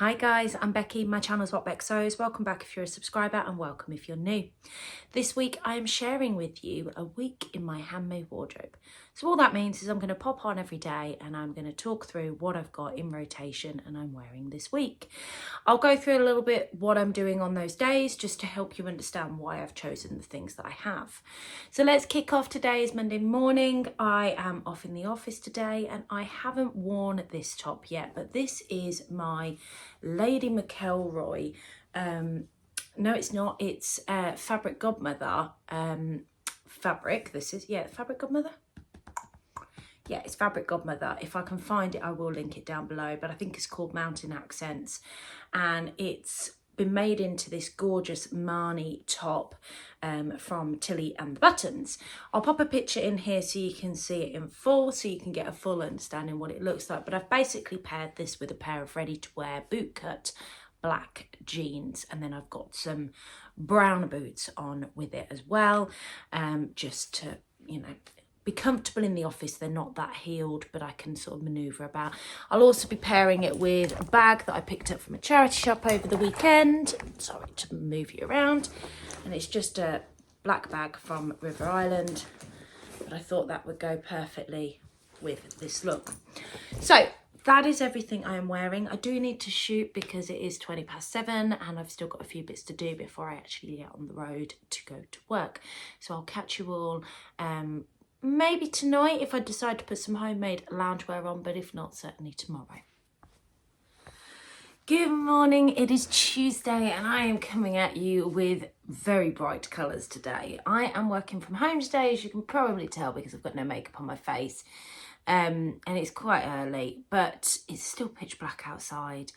Hi guys, I'm Becky, my channel's What Beck Sews. Welcome back if you're a subscriber and welcome if you're new. This week I am sharing with you a week in my handmade wardrobe. So all that means is I'm going to pop on every day and I'm going to talk through what I've got in rotation and I'm wearing this week. I'll go through a little bit what I'm doing on those days just to help you understand why I've chosen the things that I have. So let's kick off. Today is Monday morning. I am off in the office today and I haven't worn this top yet, but this is my Lady McElroy. No, it's not. It's Fabric Godmother fabric. This is, yeah, Fabric Godmother. Yeah, it's Fabric Godmother. If I can find it, I will link it down below, but I think it's called Mountain Accents, and it's been made into this gorgeous Marnie top from Tilly and the Buttons. I'll pop a picture in here so you can see it in full, so you can get a full understanding what it looks like. But I've basically paired this with a pair of ready-to-wear bootcut black jeans, and then I've got some brown boots on with it as well, just to, you know, be comfortable in the office. They're not that heeled, but I can sort of manoeuvre about. I'll also be pairing it with a bag that I picked up from a charity shop over the weekend. Sorry to move you around. And it's just a black bag from River Island, but I thought that would go perfectly with this look. So that is everything I am wearing. I do need to shoot because it is 7:20 and I've still got a few bits to do before I actually get on the road to go to work. So I'll catch you all maybe tonight if I decide to put some homemade loungewear on, but if not, certainly tomorrow. Good morning, it is Tuesday and I am coming at you with very bright colours today. I am working from home today, as you can probably tell because I've got no makeup on my face, and it's quite early, but it's still pitch black outside.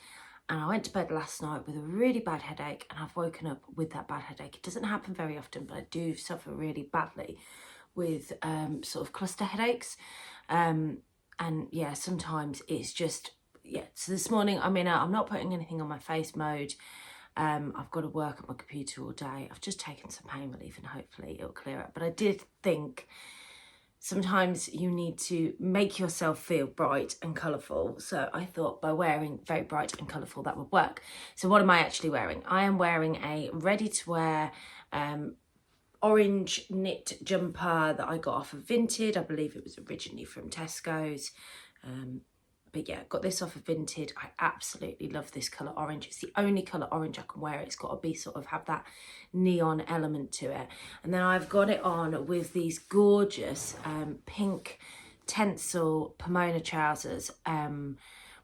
And I went to bed last night with a really bad headache and I've woken up with that bad headache. It doesn't happen very often, but I do suffer really badly with sort of cluster headaches, and yeah, sometimes it's just, yeah. So this morning I'm not putting anything on my face mode. I've got to work at my computer all day. I've just taken some pain relief and hopefully it'll clear up, but I did think sometimes you need to make yourself feel bright and colourful, so I thought by wearing very bright and colourful that would work. So what am I actually wearing? I am wearing a ready-to-wear orange knit jumper that I got off of Vinted. I believe it was originally from Tesco's, but yeah, got this off of Vinted. I absolutely love this colour orange. It's the only colour orange I can wear. It's got to be sort of have that neon element to it. And then I've got it on with these gorgeous pink Tencel Pomona trousers,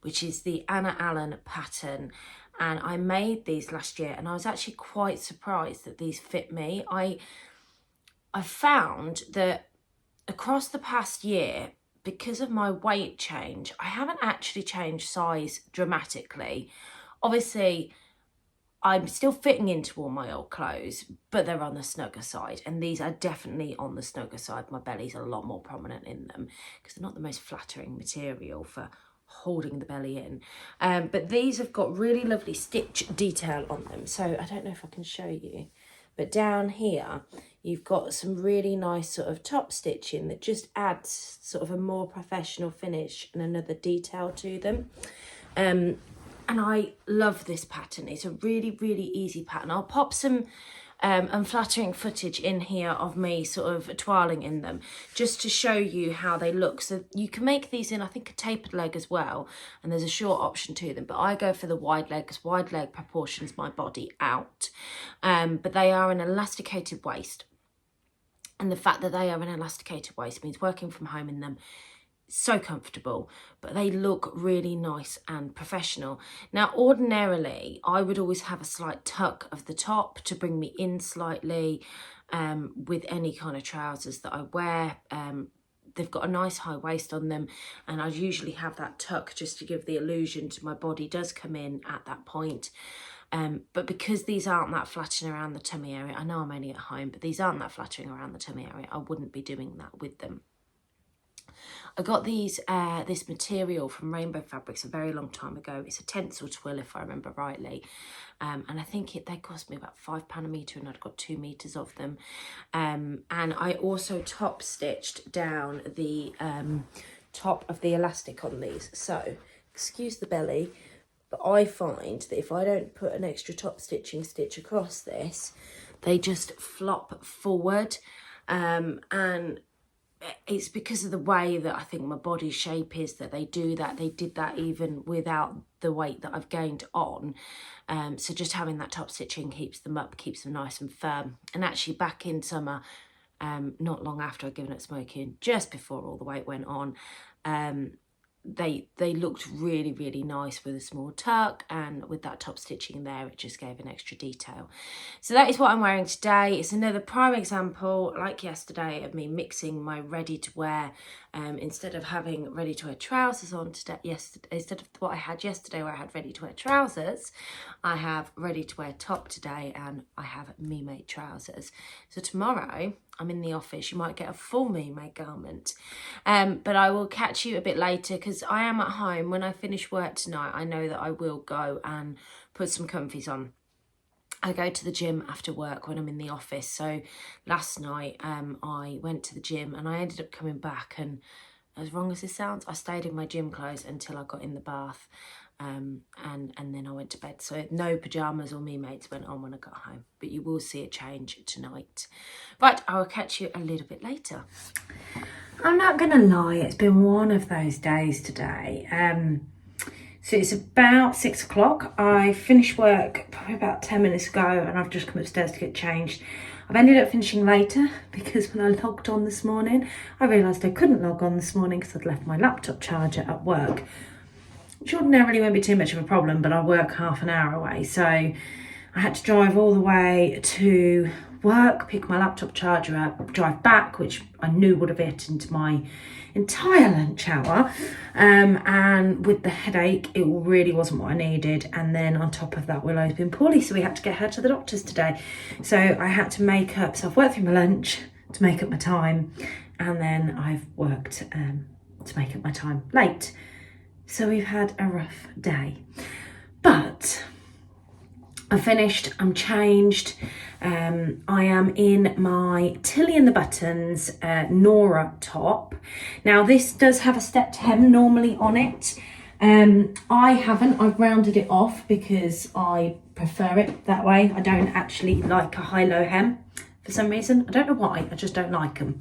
which is the Anna Allen pattern. And I made these last year and I was actually quite surprised that these fit me. I found that across the past year, because of my weight change, I haven't actually changed size dramatically. Obviously, I'm still fitting into all my old clothes, but they're on the snugger side. And these are definitely on the snugger side. My belly's a lot more prominent in them because they're not the most flattering material for holding the belly in. But these have got really lovely stitch detail on them. So I don't know if I can show you, but down here, you've got some really nice sort of top stitching that just adds sort of a more professional finish and another detail to them. And I love this pattern. It's a really, really easy pattern. I'll pop some unflattering footage in here of me sort of toiling in them just to show you how they look. So you can make these in, I think, a tapered leg as well, and there's a short option to them, but I go for the wide leg because wide leg proportions my body out. But they are an elasticated waist, and the fact that they are an elasticated waist means working from home in them so comfortable, but they look really nice and professional. Now, ordinarily, I would always have a slight tuck of the top to bring me in slightly with any kind of trousers that I wear. They've got a nice high waist on them, and I usually have that tuck just to give the illusion to my body does come in at that point. But because these aren't that flattering around the tummy area, I know I'm only at home, but these aren't that flattering around the tummy area, I wouldn't be doing that with them. I got these this material from Rainbow Fabrics a very long time ago. It's a Tencel twill, if I remember rightly, and I think they cost me about £5 a metre, and I'd got 2 metres of them. And I also top stitched down the top of the elastic on these. So excuse the belly, but I find that if I don't put an extra top stitching stitch across this, they just flop forward, and it's because of the way that I think my body shape is that they do that. They did that even without the weight that I've gained on. So just having that top stitching keeps them up, keeps them nice and firm. And actually back in summer, not long after I'd given up smoking, just before all the weight went on, they looked really, really nice with a small tuck, and with that top stitching there, it just gave an extra detail. So that is what I'm wearing today. It's another prime example, like yesterday, of me mixing my ready to wear. Instead of having ready to wear trousers on today, instead of what I had yesterday where I had ready to wear trousers, I have ready to wear top today, and I have me made trousers. So tomorrow I'm in the office, you might get a full me made garment, but I will catch you a bit later because I am at home. When I finish work tonight, I know that I will go and put some comfies on. I go to the gym after work when I'm in the office. So last night I went to the gym and I ended up coming back, and as wrong as this sounds, I stayed in my gym clothes until I got in the bath, and then I went to bed. So no pyjamas or me mates went on when I got home, but you will see a change tonight. But I will catch you a little bit later. I'm not gonna lie, it's been one of those days today. So it's about 6 o'clock. I finished work probably about 10 minutes ago, and I've just come upstairs to get changed. I've ended up finishing later because when I logged on this morning, I realised I couldn't log on this morning because I'd left my laptop charger at work, which ordinarily won't be too much of a problem, but I work half an hour away. So I had to drive all the way to work, pick my laptop charger up, drive back, which I knew would have ate into my entire lunch hour, and with the headache, it really wasn't what I needed. And then on top of that, Willow's been poorly, so we had to get her to the doctor's today. So I had to make up, so I've worked through my lunch to make up my time, and then I've worked to make up my time late. So we've had a rough day, but I'm finished, I'm changed. I am in my Tilly and the Buttons Nora top. Now this does have a stepped hem normally on it. I haven't, I've rounded it off because I prefer it that way. I don't actually like a high-low hem for some reason. I don't know why, I just don't like them.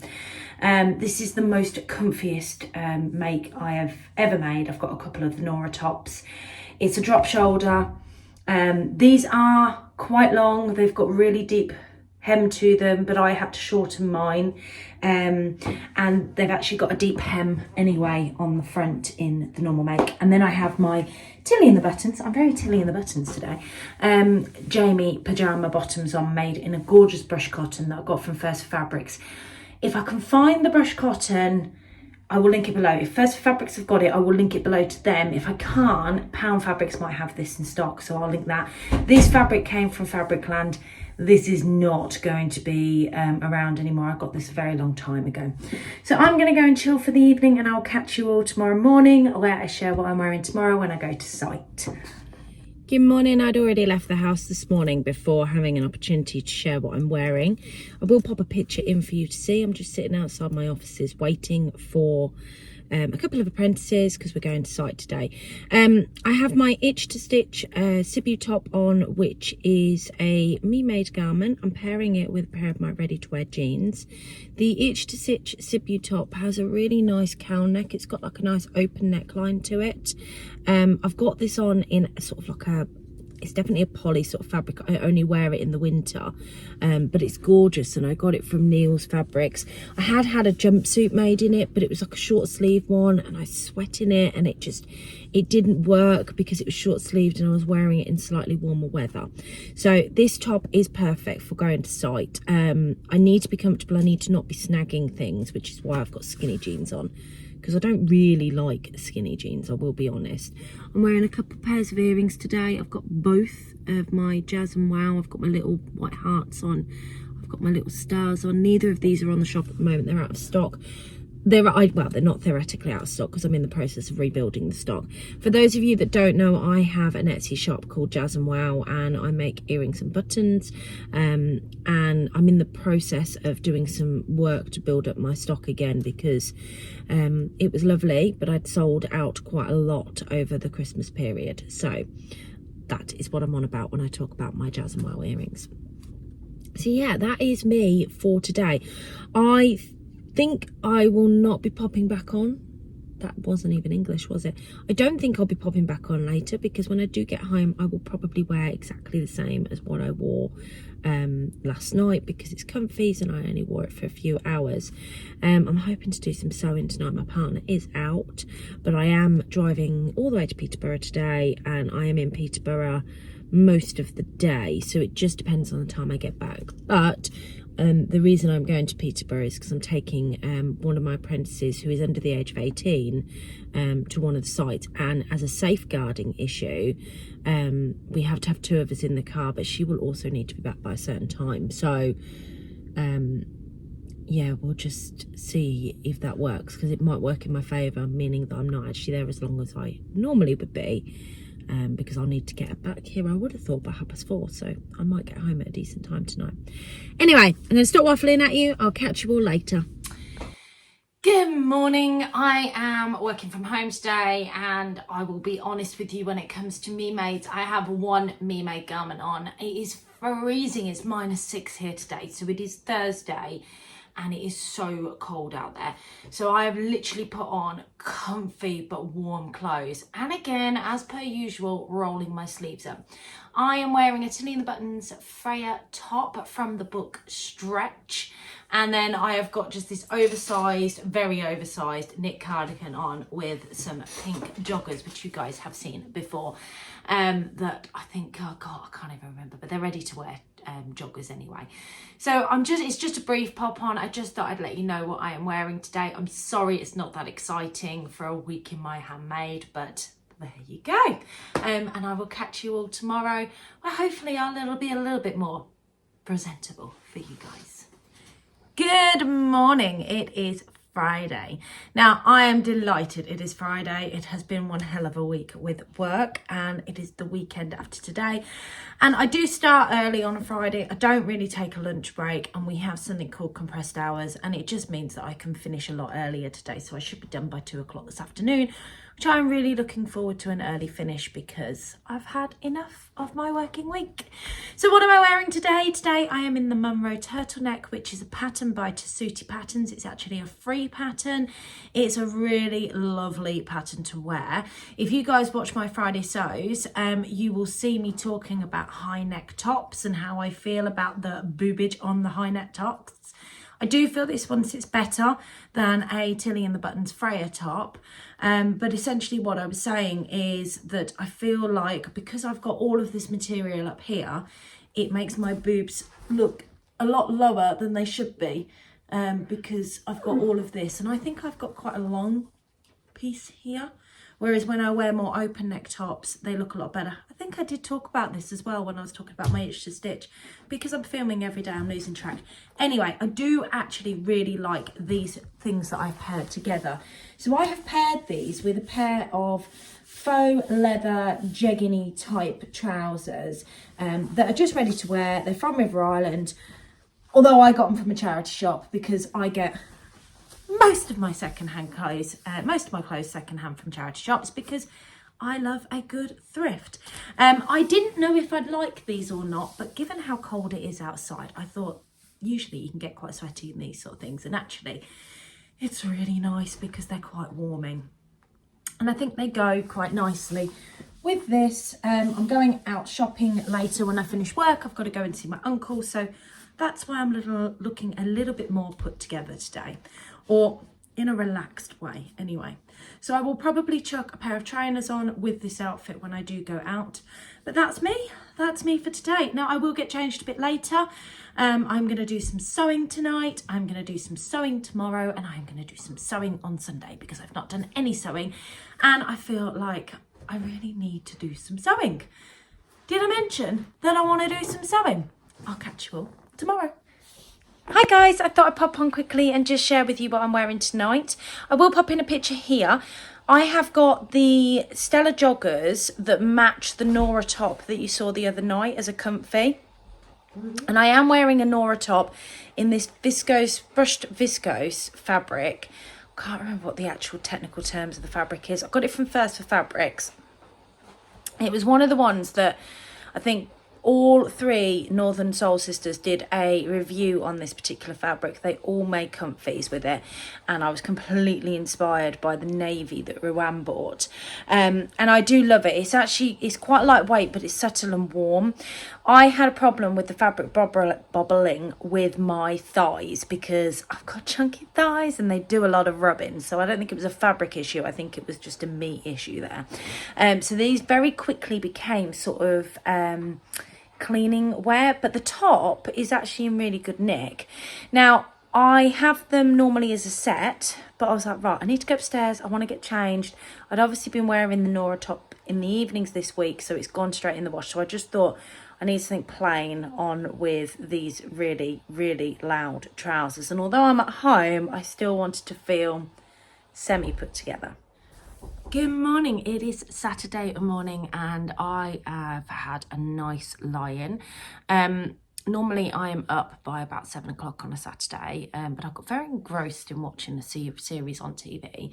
This is the most comfiest make I have ever made. I've got a couple of the Nora tops. It's a drop shoulder. These are quite long, they've got really deep hem to them, but I had to shorten mine, and they've actually got a deep hem anyway on the front in the normal make. And then I have my Tilly and the Buttons, I'm very Tilly and the Buttons today, Jamie pyjama bottoms on, made in a gorgeous brush cotton that I got from First Fabrics. If I can find the brush cotton, I will link it below. If First Fabrics have got it, I will link it below to them. If I can't, Pound Fabrics might have this in stock, so I'll link that. This fabric came from Fabricland. This is not going to be around anymore. I got this a very long time ago. So I'm going to go and chill for the evening, and I'll catch you all tomorrow morning, where I share what I'm wearing tomorrow when I go to site. Good morning. I'd already left the house this morning before having an opportunity to share what I'm wearing. I will pop a picture in for you to see. I'm just sitting outside my offices waiting for a couple of apprentices because we're going to site today. I have my itch to stitch Sibu top on, which is a me made garment. I'm pairing it with a pair of my ready to wear jeans. The itch to stitch Sibu top has a really nice cowl neck. It's got like a nice open neckline to it. I've got this on in sort of like a, it's definitely a poly sort of fabric. I only wear it in the winter, but it's gorgeous, and I got it from Neil's Fabrics. I had a jumpsuit made in it, but it was like a short sleeve one, and I sweat in it, and it didn't work because it was short sleeved and I was wearing it in slightly warmer weather. So this top is perfect for going to site. I need to be comfortable, I need to not be snagging things, which is why I've got skinny jeans on, because I don't really like skinny jeans, I will be honest. I'm wearing a couple of pairs of earrings today. I've got both of my Jazz and Wow. I've got my little white hearts on. I've got my little stars on. Neither of these are on the shop at the moment, they're out of stock. they're not theoretically out of stock because I'm in the process of rebuilding the stock. For those of you that don't know, I have an Etsy shop called Jazz and Wow, and I make earrings and buttons, and I'm in the process of doing some work to build up my stock again, because it was lovely, but I'd sold out quite a lot over the Christmas period. So that is what I'm on about when I talk about my Jazz and Wow earrings. So yeah, that is me for today. I think I will not be popping back on. That wasn't even English, was it? I don't think I'll be popping back on later, because when I do get home, I will probably wear exactly the same as what I wore last night, because it's comfies and I only wore it for a few hours. I'm hoping to do some sewing tonight. My partner is out, but I am driving all the way to Peterborough today, and I am in Peterborough most of the day, so it just depends on the time I get back. But the reason I'm going to Peterborough is because I'm taking one of my apprentices who is under the age of 18 to one of the sites, and as a safeguarding issue, we have to have 2 of us in the car, but she will also need to be back by a certain time. So yeah, we'll just see if that works, because it might work in my favour, meaning that I'm not actually there as long as I normally would be. Because I'll need to get back here, I would have thought, by 4:30, so I might get home at a decent time tonight. Anyway, I'm going to stop waffling at you. I'll catch you all later. Good morning. I am working from home today, and I will be honest with you when it comes to me maids. I have one me made garment on. It is freezing. It's -6 here today, so it is Thursday, and it is so cold out there. So I have literally put on comfy but warm clothes, and again, as per usual, rolling my sleeves up. I am wearing a Ellie and the Buttons Freya top from the book Stretch, and then I have got just this oversized, very oversized knit cardigan on with some pink joggers, which you guys have seen before, that I think, oh god, I can't even remember, but they're ready to wear joggers anyway. So it's just a brief pop on. I just thought I'd let you know what I am wearing today. I'm sorry it's not that exciting for a week in my handmade, but there you go. And I will catch you all tomorrow, where hopefully it'll be a little bit more presentable for you guys. Good morning. It is Friday. Now, I am delighted it is Friday. It has been one hell of a week with work, and it is the weekend after today. And I do start early on a Friday. I don't really take a lunch break, and we have something called compressed hours, and it just means that I can finish a lot earlier today. So I should be done by 2 o'clock this afternoon, which I'm really looking forward to an early finish, because I've had enough of my working week. So what am I wearing today? Today I am in the Monroe turtleneck, which is a pattern by Tessuti Patterns. It's actually a free pattern. It's a really lovely pattern to wear. If you guys watch my Friday sews, you will see me talking about high neck tops and how I feel about the boobage on the high neck tops. I do feel this one sits better than a Ellie and the Buttons Freya top. But essentially what I was saying is that I feel like, because I've got all of this material up here, it makes my boobs look a lot lower than they should be, because I've got all of this. And I think I've got quite a long piece here. Whereas when I wear more open neck tops, they look a lot better. I think I did talk about this as well when I was talking about my itch to stitch. Because I'm filming every day, I'm losing track. Anyway, I do actually really like these things that I've paired together. So I have paired these with a pair of faux leather jegging-y type trousers that are just ready to wear. They're from River Island. Although I got them from a charity shop, because I get most of my secondhand clothes, most of my clothes secondhand from charity shops, because I love a good thrift. I didn't know if I'd like these or not, but given how cold it is outside, I thought usually you can get quite sweaty in these sort of things, and actually it's really nice because they're quite warming, and I think they go quite nicely with this. I'm going out shopping later when I finish work. I've got to go and see my uncle, so that's why I'm looking a little bit more put together today, or in a relaxed way anyway. So I will probably chuck a pair of trainers on with this outfit when I do go out. But that's me for today. Now I will get changed a bit later. I'm going to do some sewing tonight. I'm going to do some sewing tomorrow, and I'm going to do some sewing on Sunday, because I've not done any sewing and I feel like I really need to do some sewing. Did I mention that I want to do some sewing? I'll catch you all tomorrow. Hi guys, I thought I'd pop on quickly and just share with you what I'm wearing tonight. I will pop in a picture here. I have got the Stella joggers that match the Nora top that you saw the other night as a comfy. And I am wearing a Nora top in this viscose, brushed viscose fabric. Can't remember what the actual technical terms of the fabric is. I got it from First for Fabrics. It was one of the ones that I think all three Northern Soul Sisters did a review on this particular fabric. They all made comfies with it, and I was completely inspired by the navy that Ruan bought. And I do love it. It's quite lightweight, but it's subtle and warm. I had a problem with the fabric bobbling with my thighs because I've got chunky thighs and they do a lot of rubbing. So I don't think it was a fabric issue. I think it was just a me issue there. So these very quickly became sort of cleaning wear, but the top is actually in really good nick. Now, I have them normally as a set, but I was like, right, I need to go upstairs. I want to get changed. I'd obviously been wearing the Nora top in the evenings this week, so it's gone straight in the wash. So I just thought I need something plain on with these really, really loud trousers. And although I'm at home, I still wanted to feel semi put together. Good morning. It is Saturday morning and I have had a nice lie-in. Normally I am up by about 7 o'clock on a Saturday, but I got very engrossed in watching a series on TV,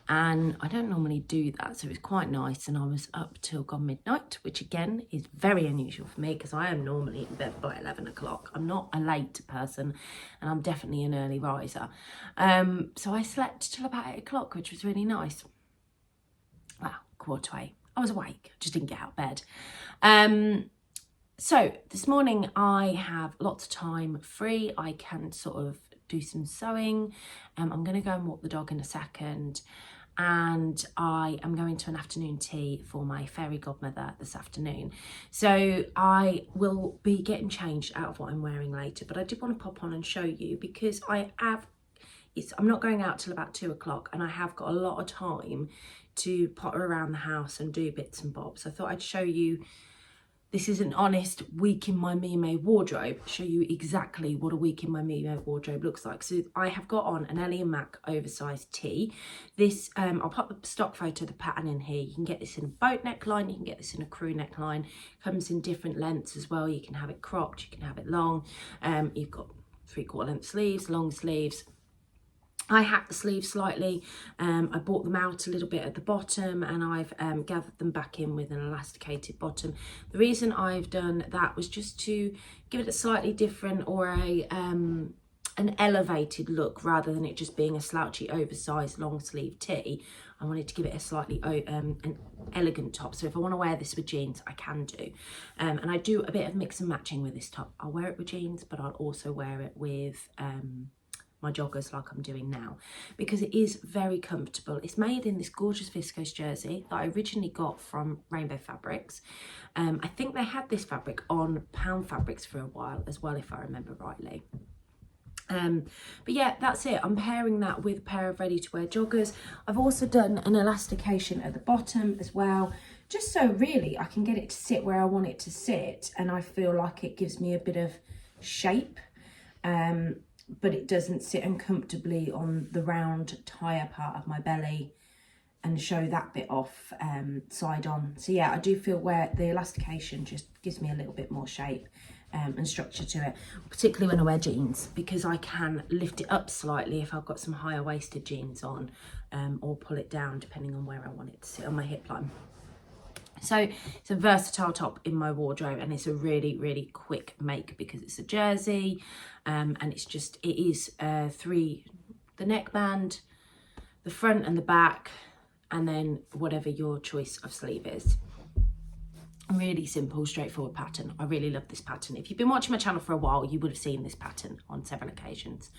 and I don't normally do that, so it was quite nice. And I was up till gone midnight, which again is very unusual for me because I am normally in bed by 11 o'clock. I'm not a late person and I'm definitely an early riser. So I slept till about 8 o'clock, which was really nice. Well, 7:15. I was awake, just didn't get out of bed. So this morning I have lots of time free. I can sort of do some sewing. I'm going to go and walk the dog in a second. And I am going to an afternoon tea for my fairy godmother this afternoon. So I will be getting changed out of what I'm wearing later. But I did want to pop on and show you because I'm not going out till about 2 o'clock and I have got a lot of time to potter around the house and do bits and bobs. I thought I'd show you, this is an honest week in my me-made wardrobe, show you exactly what a week in my me-made wardrobe looks like. So I have got on an Ellie and Mac oversized tee. This, I'll pop the stock photo of the pattern in here. You can get this in a boat neckline, you can get this in a crew neckline. Comes in different lengths as well. You can have it cropped, you can have it long. You've got 3/4 length sleeves, long sleeves. I hacked the sleeves slightly. I brought them out a little bit at the bottom and I've gathered them back in with an elasticated bottom. The reason I've done that was just to give it a slightly different or an elevated look rather than it just being a slouchy oversized long sleeve tee. I wanted to give it a slightly an elegant top. So if I want to wear this with jeans, I can do. And I do a bit of mix and matching with this top. I'll wear it with jeans, but I'll also wear it with my joggers like I'm doing now because it is very comfortable. It's made in this gorgeous viscose jersey that I originally got from Rainbow Fabrics. I think they had this fabric on Pound Fabrics for a while as well, if I remember rightly. But yeah, that's it. I'm pairing that with a pair of ready-to-wear joggers. I've also done an elastication at the bottom as well, just so really I can get it to sit where I want it to sit and I feel like it gives me a bit of shape. But it doesn't sit uncomfortably on the round tire part of my belly and show that bit off side on. So yeah, I do feel where the elastication just gives me a little bit more shape and structure to it, particularly when I wear jeans, because I can lift it up slightly if I've got some higher waisted jeans on, or pull it down depending on where I want it to sit on my hip line. So it's a versatile top in my wardrobe and it's a really, really quick make because it's a jersey, and it is the neckband, the front and the back, and then whatever your choice of sleeve is. Really simple, straightforward pattern. I really love this pattern. If you've been watching my channel for a while, you would have seen this pattern on several occasions.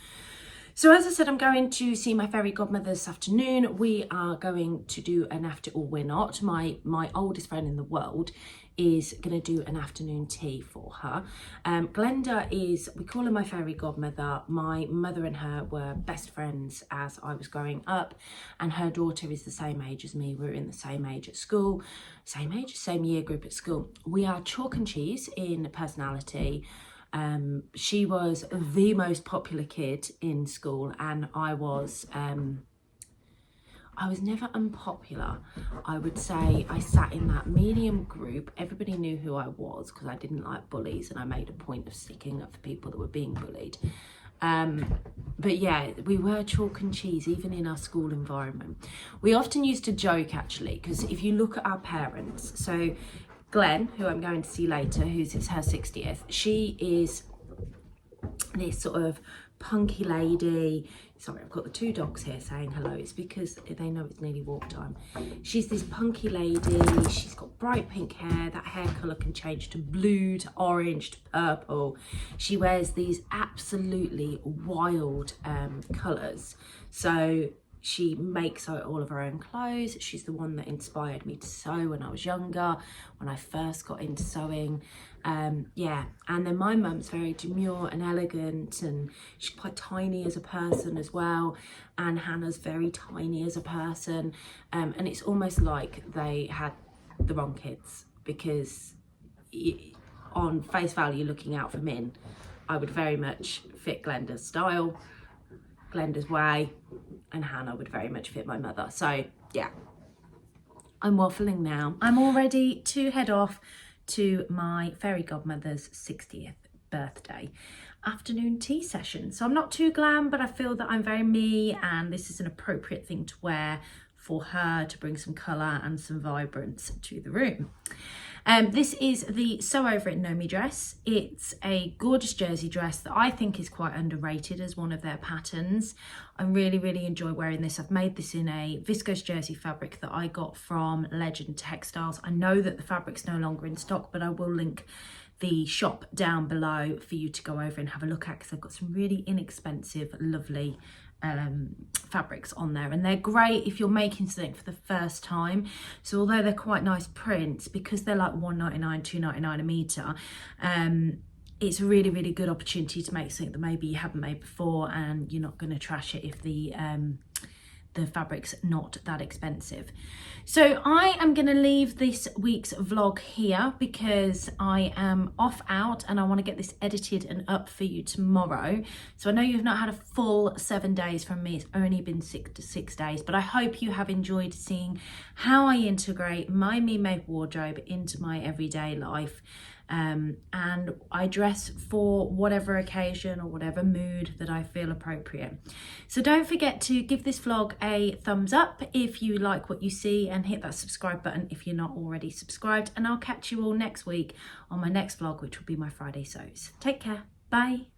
So as I said, I'm going to see my fairy godmother this afternoon. We are going to do an after, or we're not. My oldest friend in the world is going to do an afternoon tea for her. Glenda is, we call her my fairy godmother. My mother and her were best friends as I was growing up, and her daughter is the same age as me. We're in the same age at school, same year group at school. We are chalk and cheese in personality. She was the most popular kid in school, and I was never unpopular. I would say I sat in that medium group. Everybody knew who I was because I didn't like bullies, and I made a point of sticking up for people that were being bullied. But yeah, we were chalk and cheese even in our school environment. We often used to joke, actually, because if you look at our parents, so Glenn, who I'm going to see later, it's her 60th, she is this sort of punky lady. Sorry, I've got the two dogs here saying hello. It's because they know it's nearly walk time. She's this punky lady. She's got bright pink hair. That hair colour can change to blue, to orange, to purple. She wears these absolutely wild colours. So she makes all of her own clothes. She's the one that inspired me to sew when I was younger, when I first got into sewing. Yeah, and then my mum's very demure and elegant, and she's quite tiny as a person as well, and Hannah's very tiny as a person, and it's almost like they had the wrong kids, because on face value, looking out for Min, I would very much fit Glenda's style, Glenda's way, and Hannah would very much fit my mother. So yeah, I'm waffling now. I'm all ready to head off to my fairy godmother's 60th birthday afternoon tea session. So I'm not too glam, but I feel that I'm very me, and this is an appropriate thing to wear for her to bring some colour and some vibrance to the room. This is the Sew Over It Nomi dress. It's a gorgeous jersey dress that I think is quite underrated as one of their patterns. I really enjoy wearing this. I've made this in a viscose jersey fabric that I got from Legend Textiles. I know that the fabric's no longer in stock, but I will link the shop down below for you to go over and have a look at, because I've got some really inexpensive, lovely fabrics on there, and they're great if you're making something for the first time. So although they're quite nice prints, because they're like $1.99, $2.99 a meter, it's a really good opportunity to make something that maybe you haven't made before, and you're not going to trash it if the fabric's not that expensive. So I am going to leave this week's vlog here because I am off out and I want to get this edited and up for you tomorrow. So I know you've not had a full 7 days from me. It's only been 6 days, but I hope you have enjoyed seeing how I integrate my me-made wardrobe into my everyday life. And I dress for whatever occasion or whatever mood that I feel appropriate. So don't forget to give this vlog a thumbs up if you like what you see, and hit that subscribe button if you're not already subscribed, and I'll catch you all next week on my next vlog, which will be my Friday sews. Take care. Bye.